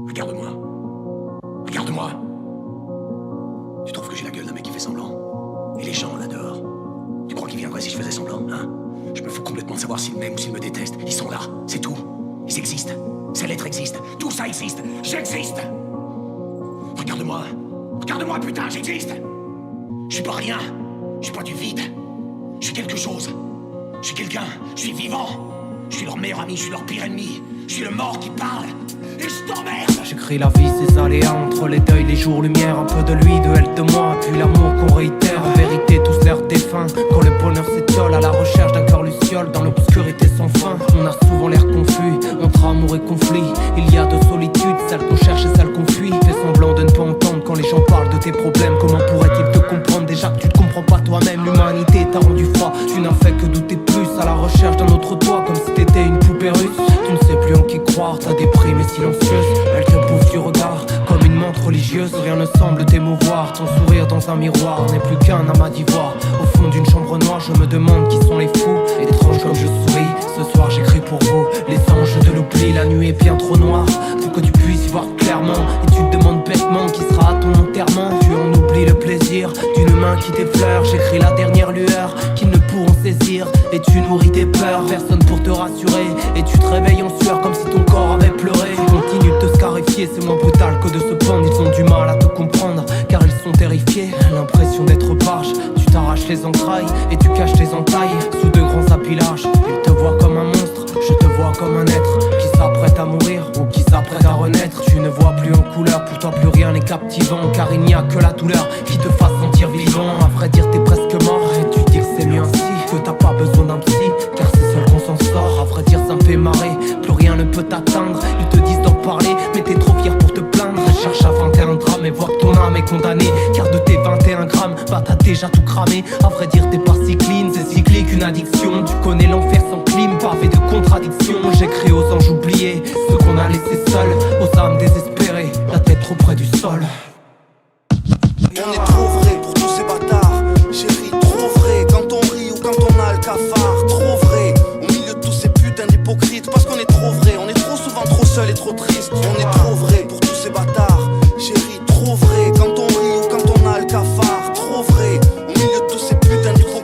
Regarde-moi. Regarde-moi. Tu trouves que j'ai la gueule d'un mec qui fait semblant? Et les gens là dehors, tu crois qu'ils viendraient si je faisais semblant, hein? Je me fous complètement de savoir s'ils m'aiment ou s'ils me détestent. Ils sont là, c'est tout. Ils existent. Ces lettres existent. Tout ça existe. J'existe. Regarde-moi. Regarde-moi, putain, j'existe. Je suis pas rien. Je suis pas du vide. Je suis quelque chose. Je suis quelqu'un. Je suis vivant. Je suis leur meilleur ami, je suis leur pire ennemi. Je suis le mort qui parle. Et je t'emmerde. J'écris la vie, ses aléas, entre les deuils, les jours, lumière. Un peu de lui, de elle, de moi, puis l'amour qu'on réitère. En vérité, tous l'air défunt. Quand le bonheur s'étiole, à la recherche d'un cœur luciole. Dans l'obscurité sans fin, on a souvent l'air confus. Entre amour et conflit, il y a deux solitudes, celle qu'on cherche et celle qu'on fuit. Fais semblant de ne pas entendre quand les gens parlent de tes problèmes. Comment pourrait-il te comprendre déjà que tu te comprends pas toi-même? L'humanité t'a rendu froid, tu n'as fait que douter plus. À la recherche d'un autre toi, comme si t'étais une poupée russe. Tu ne sais plus en qui croire, ta déprime est silencieuse. Elle te bouffe du regard, comme une menthe religieuse. Rien ne semble t'émouvoir, ton sourire dans un miroir n'est plus qu'un amas d'ivoire. Au fond d'une chambre noire, je me demande qui sont les fous. Étrange comme je souris, ce soir j'écris pour vous. Les anges de l'oubli, la nuit est bien trop noire pour que tu puisses y voir clairement. Et tu te demandes bêtement qui sera à ton enterrement. Tu en oublies le plaisir d'une main qui t'effleure. J'écris la dernière lueur qu'ils ne pourront saisir. Et tu nourris tes peurs, personne pour te rassurer. Et tu te réveilles en sueur comme si ton corps avait pleuré. Ils continuent de te scarifier, c'est moins brutal que de se pendre. Ils ont du mal à te comprendre car ils sont terrifiés. L'impression d'être barge, tu t'arraches les entrailles et tu caches tes entailles sous de grands appilages. Ils te voient comme un monstre, je te vois comme un être qui s'apprête à mourir ou qui s'apprête à renaître. Tu ne vois plus en couleur, pour toi plus rien n'est captivant. Car il n'y a que la douleur qui te fasse sentir vivant. À vrai dire t'es presque mort et tu dis que c'est mieux ainsi, que t'as pas besoin d'un psy car c'est seul qu'on s'en sort. À vrai dire ça me fait marrer, plus rien ne peut t'atteindre. Ils te disent d'en parler mais t'es trop fier pour te plaindre. Cherche à 21 drames et vois que ton âme est condamnée. Car de tes 21 grammes, bah t'as déjà tout cramé. À vrai dire t'es pas si clean, c'est cyclique une addiction. Tu connais l'enfer sans clim, pavé de contradictions. J'écris aux anges oubliés, ceux qu'on a laissés seuls, aux âmes désespérées, la tête trop près du sol. On est trop vrai pour tous ces bâtards, chérie, trop vrai. Quand on rit ou quand on a le cafard, trop vrai. Au milieu de tous ces putains d'hypocrites, parce qu'on est trop vrai, on est trop souvent trop seul et trop triste. On est trop vrai pour tous ces bâtards, chérie, trop vrai. Quand on rit ou quand on a le cafard, trop vrai. Au milieu de tous ces putains d'hypocrites.